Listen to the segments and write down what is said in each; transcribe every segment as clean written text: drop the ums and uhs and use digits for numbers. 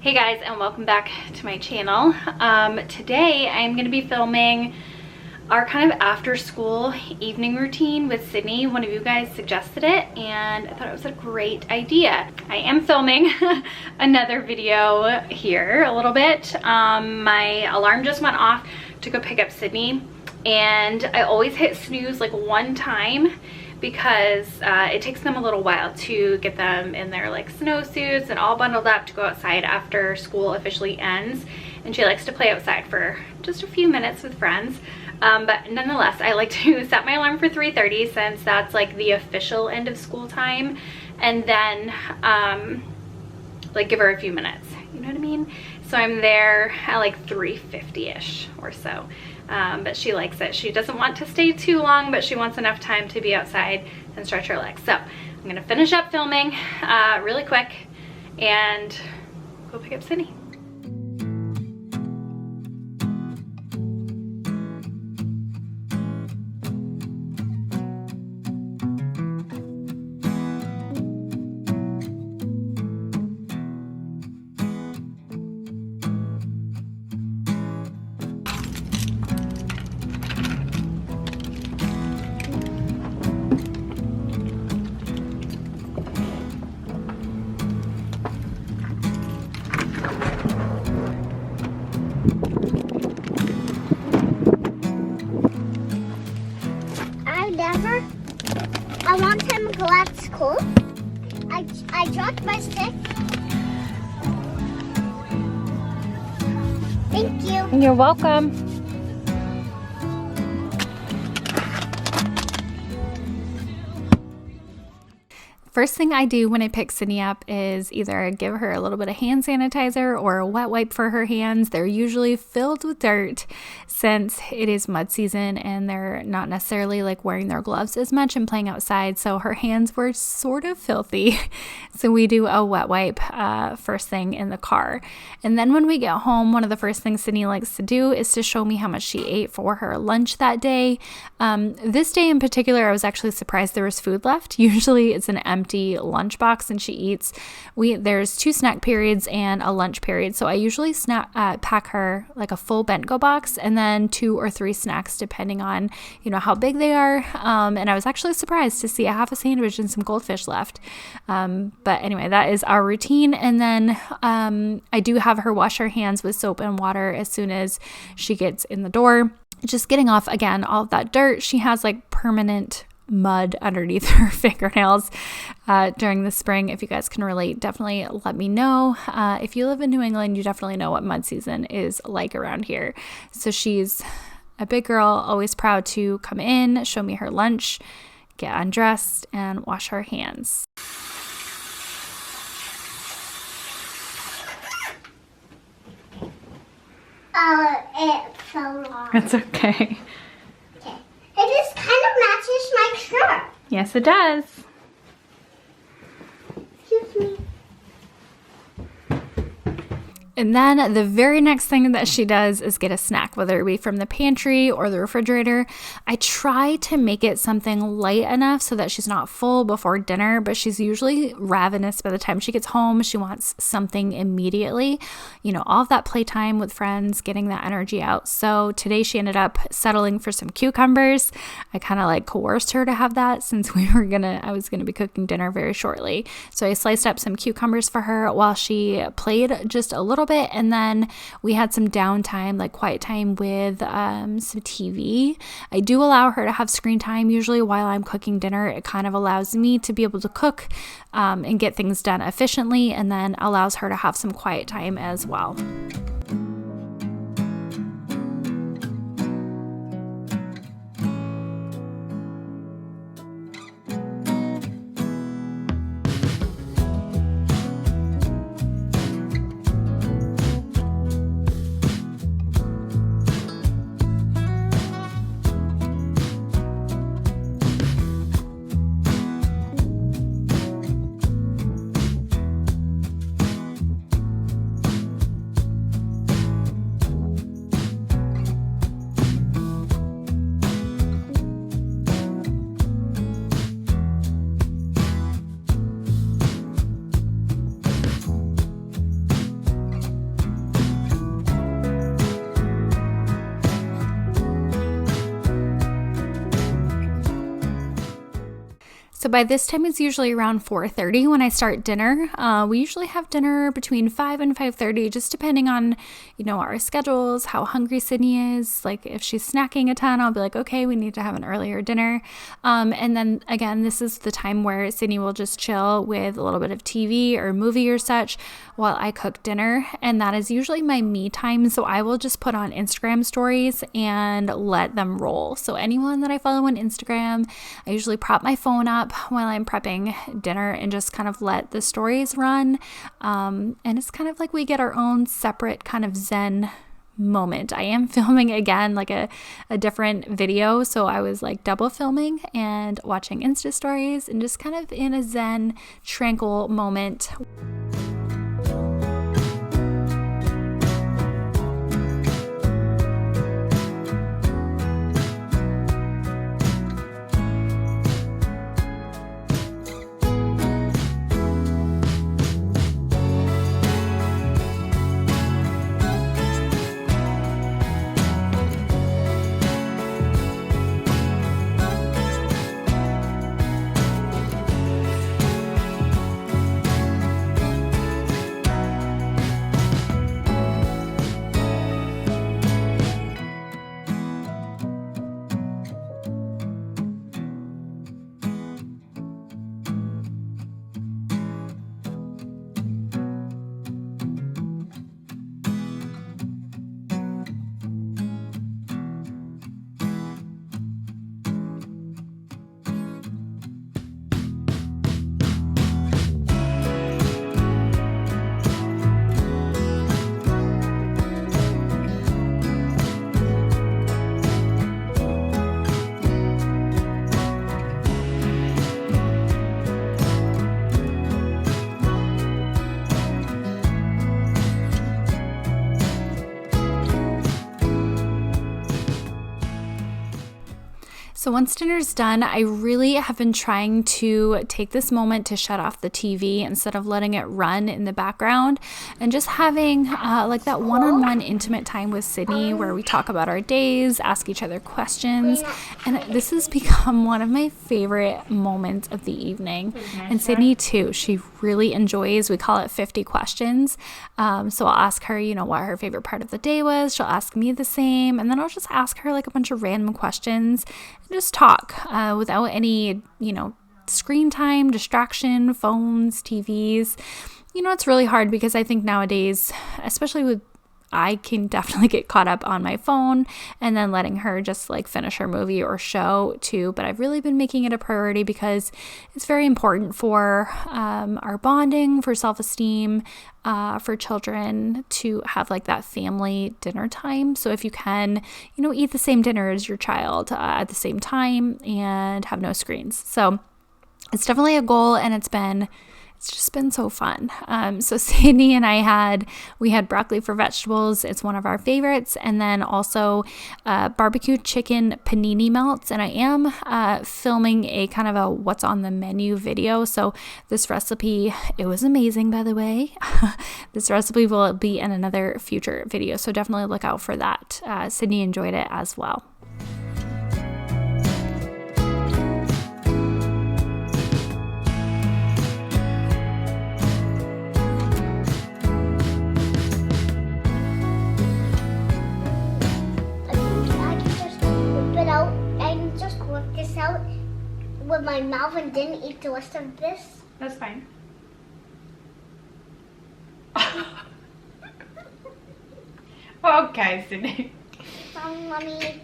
Hey guys, and welcome back to my channel. Today I'm going to be filming our kind of after school evening routine with Sydney. One of you guys suggested it and I thought it was a great idea. I am filming another video here a little bit. My alarm just went off to go pick up Sydney and I always hit snooze like one time because it takes them a little while to get them in their like snowsuits and all bundled up to go outside after school officially ends. And she likes to play outside for just a few minutes with friends. But nonetheless, I like to set my alarm for 3:30 since that's like the official end of school time. And then like give her a few minutes, you know what I mean? So I'm there at like 3:50-ish or so. But she likes it. She doesn't want to stay too long, but she wants enough time to be outside and stretch her legs. So I'm gonna finish up filming really quick and go pick up Sydney. I want him to go at school. I dropped my stick. Thank you. You're welcome. First thing I do when I pick Sydney up is either give her a little bit of hand sanitizer or a wet wipe for her hands. They're usually filled with dirt since it is mud season and they're not necessarily like wearing their gloves as much and playing outside. So her hands were sort of filthy. So we do a wet wipe first thing in the car. And then when we get home, one of the first things Sydney likes to do is to show me how much she ate for her lunch that day. This day in particular, I was actually surprised there was food left. Usually it's an empty lunchbox and she eats. There's 2 snack periods and a lunch period. So I usually pack her like a full bento box and then 2 or 3 snacks depending on, you know, how big they are. And I was actually surprised to see a half a sandwich and some goldfish left. But anyway, that is our routine. And then I do have her wash her hands with soap and water as soon as she gets in the door. Just getting off, again, all of that dirt. She has like permanent mud underneath her fingernails during the spring. If you guys can relate, definitely let me know. If you live in New England, you definitely know what mud season is like around here. So she's a big girl, always proud to come in, show me her lunch, get undressed, and wash her hands. It's so long. It's okay. It just kind of matches my shirt. Yes, it does. Excuse me. And then the very next thing that she does is get a snack, whether it be from the pantry or the refrigerator. I try to make it something light enough so that she's not full before dinner, but she's usually ravenous by the time she gets home. She wants something immediately. You know, all of that playtime with friends, getting that energy out. So today she ended up settling for some cucumbers. I kind of like coerced her to have that since I was gonna be cooking dinner very shortly. So I sliced up some cucumbers for her while she played just a little bit, and then we had some downtime, like quiet time with some TV. I do allow her to have screen time usually while I'm cooking dinner. It kind of allows me to be able to cook and get things done efficiently, and then allows her to have some quiet time as well. So by this time, it's usually around 4:30 when I start dinner. We usually have dinner between 5 and 5:30, just depending on, our schedules, how hungry Sydney is. Like if she's snacking a ton, I'll be like, okay, we need to have an earlier dinner. And then again, this is the time where Sydney will just chill with a little bit of TV or movie or such while I cook dinner. And that is usually my me time. So I will just put on Instagram stories and let them roll. So anyone that I follow on Instagram, I usually prop my phone up while I'm prepping dinner and just kind of let the stories run. And it's kind of like we get our own separate kind of Zen moment. I am filming again like a different video, so I was like double filming and watching Insta stories and just kind of in a Zen tranquil moment. So once dinner's done, I really have been trying to take this moment to shut off the TV instead of letting it run in the background and just having like that one-on-one intimate time with Sydney where we talk about our days, ask each other questions. And this has become one of my favorite moments of the evening. And Sydney too, she really enjoys, we call it 50 questions. So I'll ask her, what her favorite part of the day was. She'll ask me the same. And then I'll just ask her like a bunch of random questions. Just talk without any, screen time, distraction, phones, TVs. It's really hard because I think nowadays, especially with I can definitely get caught up on my phone and then letting her just like finish her movie or show too. But I've really been making it a priority because it's very important for our bonding, for self-esteem, for children to have like that family dinner time. So if you can, eat the same dinner as your child at the same time and have no screens. So it's definitely a goal, and it's just been so fun. So Sydney and we had broccoli for vegetables. It's one of our favorites. And then also barbecue chicken panini melts. And I am filming a kind of a what's on the menu video. So this recipe, it was amazing, by the way. This recipe will be in another future video. So definitely look out for that. Sydney enjoyed it as well. With my mouth and didn't eat the rest of this. That's fine. Okay, Sydney. Mommy,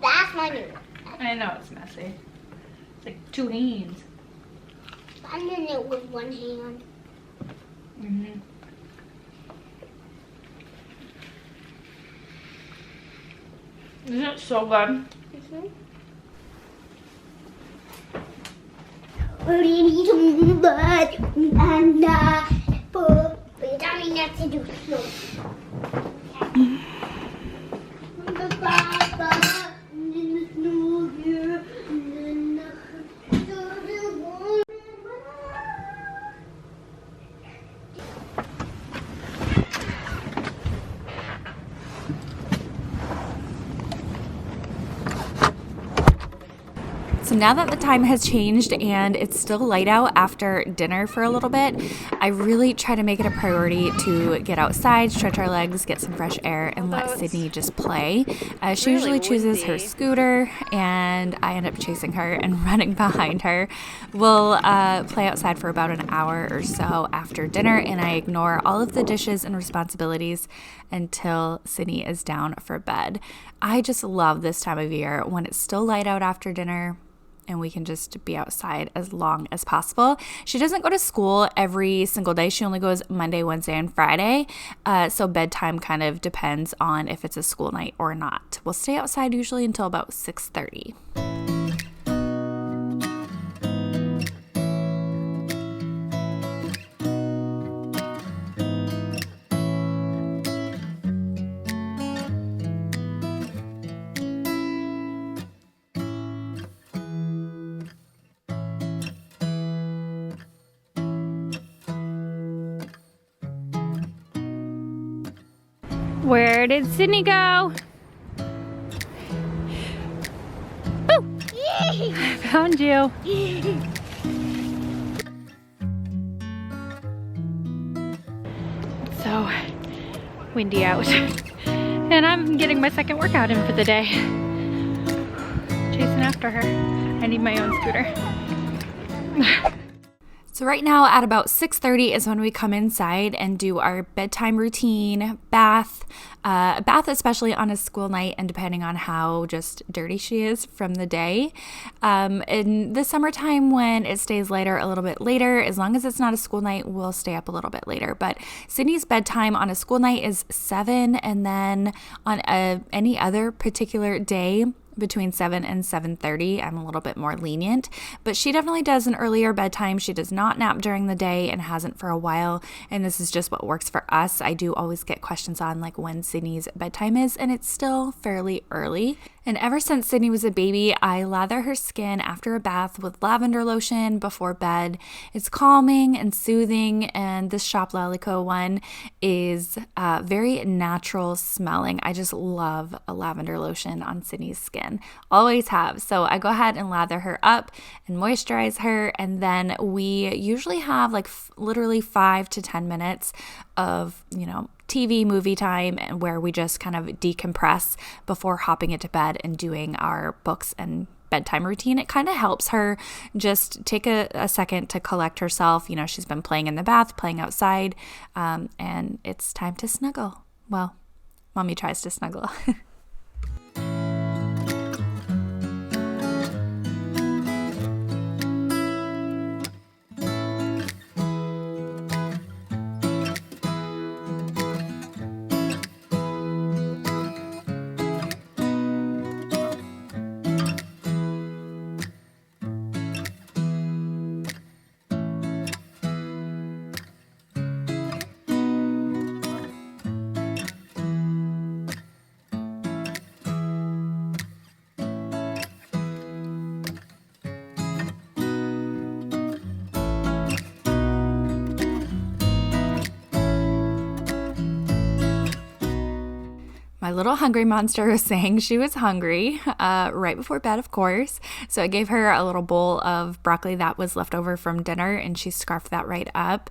that's my new one. I know it's messy. It's like two hands. I'm doing it with one hand. Mm-hmm. Isn't it so good? Mm-hmm. Tell me not to do slow. So now that the time has changed and it's still light out after dinner for a little bit, I really try to make it a priority to get outside, stretch our legs, get some fresh air, and let Sydney just play. She usually chooses her scooter, and I end up chasing her and running behind her. We'll play outside for about an hour or so after dinner, and I ignore all of the dishes and responsibilities until Sydney is down for bed. I just love this time of year when it's still light out after dinner and we can just be outside as long as possible. She doesn't go to school every single day. She only goes Monday, Wednesday, and Friday. So bedtime kind of depends on if it's a school night or not. We'll stay outside usually until about 6:30. Where did Sydney go? Oh, I found you. It's so windy out. And I'm getting my second workout in for the day. Chasing after her. I need my own scooter. So right now at about 6:30 is when we come inside and do our bedtime routine, bath, especially on a school night and depending on how just dirty she is from the day. In the summertime when it stays lighter a little bit later, as long as it's not a school night, we'll stay up a little bit later. But Sydney's bedtime on a school night is 7, and then on any other particular day, between 7 and 7:30, I'm a little bit more lenient, but she definitely does an earlier bedtime. She does not nap during the day and hasn't for a while, and this is just what works for us. I do always get questions on like when Sydney's bedtime is, and it's still fairly early. And ever since Sydney was a baby, I lather her skin after a bath with lavender lotion before bed. It's calming and soothing, and this Shop Lalico one is very natural smelling. I just love a lavender lotion on Sydney's skin. Always have. So I go ahead and lather her up and moisturize her, and then we usually have like literally 5 to 10 minutes of, TV movie time, and where we just kind of decompress before hopping into bed and doing our books and bedtime routine. It kind of helps her just take a second to collect herself. She's been playing in the bath, playing outside, and it's time to snuggle. Well, mommy tries to snuggle. My little hungry monster was saying she was hungry right before bed, of course. So I gave her a little bowl of broccoli that was left over from dinner, and she scarfed that right up.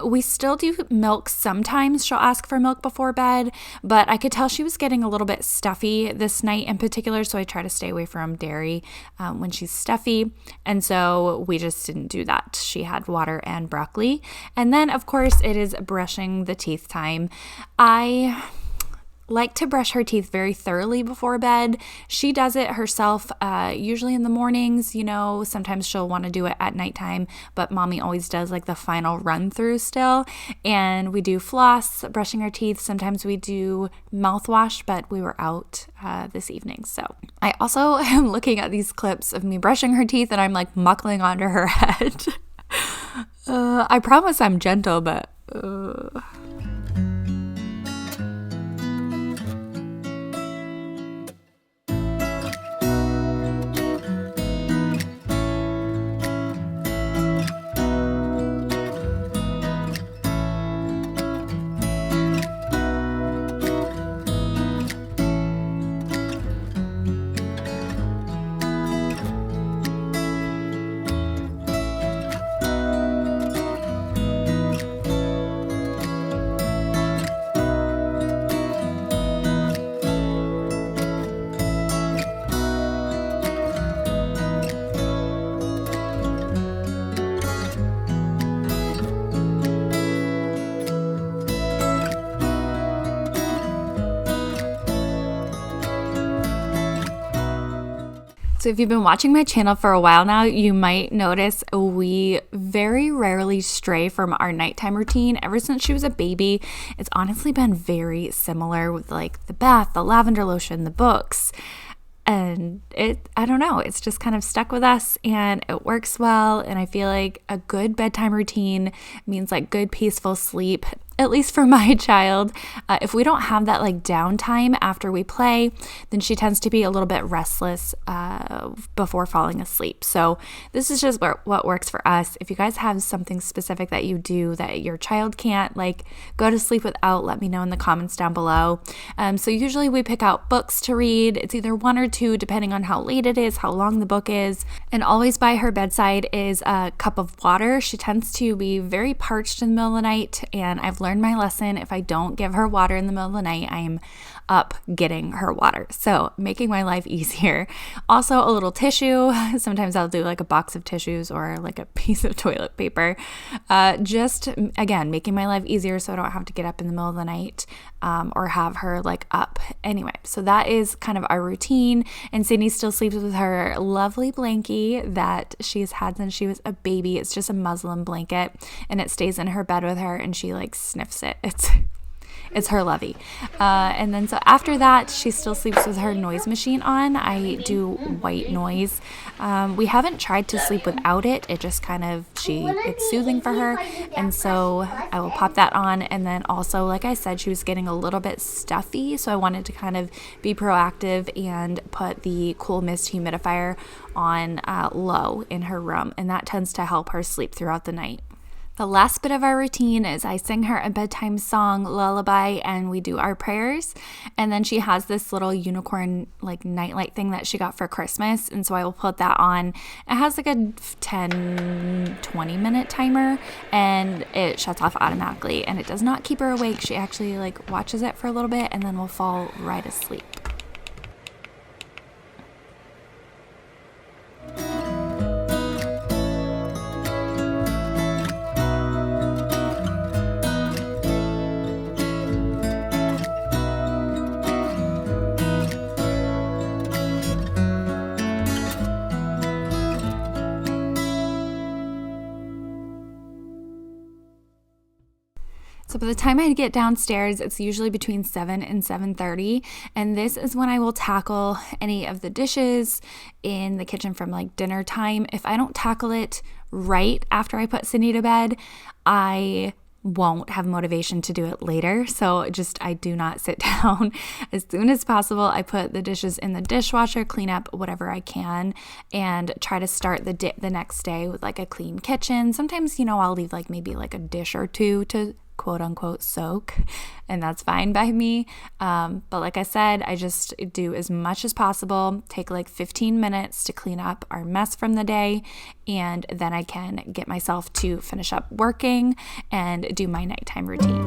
We still do milk sometimes. She'll ask for milk before bed, but I could tell she was getting a little bit stuffy this night in particular, so I try to stay away from dairy when she's stuffy. And so we just didn't do that. She had water and broccoli. And then, of course, it is brushing the teeth time. I like to brush her teeth very thoroughly before bed. She does it herself, usually in the mornings. Sometimes she'll want to do it at nighttime, but mommy always does like the final run through still. And we do floss, brushing our teeth. Sometimes we do mouthwash, but we were out this evening. So I also am looking at these clips of me brushing her teeth, and I'm like muckling onto her head. I promise I'm gentle, but So if you've been watching my channel for a while now, you might notice we very rarely stray from our nighttime routine. Ever since she was a baby, it's honestly been very similar with like the bath, the lavender lotion, the books. And I don't know, it's just kind of stuck with us and it works well. And I feel like a good bedtime routine means like good, peaceful sleep, at least for my child. If we don't have that like downtime after we play, then she tends to be a little bit restless before falling asleep. So this is just what works for us. If you guys have something specific that you do that your child can't like go to sleep without, let me know in the comments down below. So usually we pick out books to read. It's either one or two, depending on how late it is, how long the book is. And always by her bedside is a cup of water. She tends to be very parched in the middle of the night, and I've learned my lesson. If I don't give her water in the middle of the night, I am up getting her water. So making my life easier. Also a little tissue. Sometimes I'll do like a box of tissues or like a piece of toilet paper. Just again, making my life easier so I don't have to get up in the middle of the night or have her like up. Anyway, so that is kind of our routine. And Sydney still sleeps with her lovely blankie that she's had since she was a baby. It's just a muslin blanket and it stays in her bed with her and she like sniffs it. It's her lovey. And then so after that, she still sleeps with her noise machine on. I do white noise. We haven't tried to sleep without it. It just kind of, it's soothing for her. And so I will pop that on. And then also, like I said, she was getting a little bit stuffy. So I wanted to kind of be proactive and put the cool mist humidifier on low in her room. And that tends to help her sleep throughout the night. The last bit of our routine is I sing her a bedtime song, lullaby, and we do our prayers. And then she has this little unicorn like nightlight thing that she got for Christmas. And so I will put that on. It has like a 10-20 minute timer and it shuts off automatically and it does not keep her awake. She actually like watches it for a little bit and then will fall right asleep. So by the time I get downstairs, it's usually between 7 and 7:30. And this is when I will tackle any of the dishes in the kitchen from like dinner time. If I don't tackle it right after I put Sydney to bed, I won't have motivation to do it later. So I do not sit down. As soon as possible, I put the dishes in the dishwasher, clean up whatever I can, and try to start the next day with like a clean kitchen. Sometimes, I'll leave like maybe like a dish or two to quote unquote soak, and that's fine by me. But like I said, I just do as much as possible, take like 15 minutes to clean up our mess from the day, and then I can get myself to finish up working and do my nighttime routine.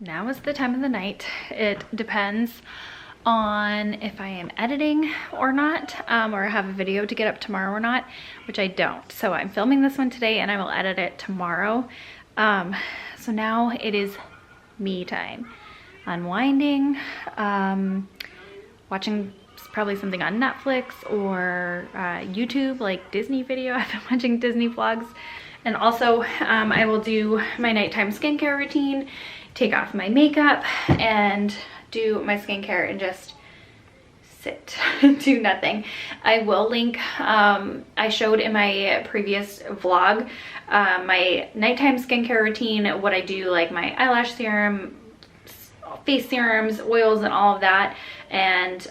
Now is the time of the night. It depends on if I am editing or not, or have a video to get up tomorrow or not, which I don't. So I'm filming this one today and I will edit it tomorrow. So now it is me time. Unwinding, watching probably something on Netflix or YouTube, like Disney video. I've been watching Disney vlogs. And also I will do my nighttime skincare routine, take off my makeup and do my skincare and just sit, do nothing. I will link, I showed in my previous vlog, my nighttime skincare routine, what I do, like my eyelash serum, face serums, oils, and all of that, and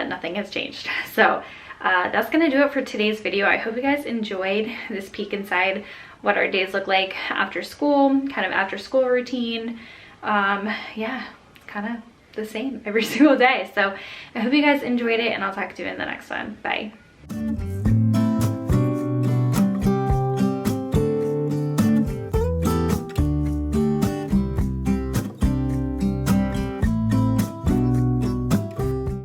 nothing has changed. So that's gonna do it for today's video. I hope you guys enjoyed this peek inside what our days look like after school, kind of after school routine. Yeah, it's kind of the same every single day. So I hope you guys enjoyed it, and I'll talk to you in the next one. Bye.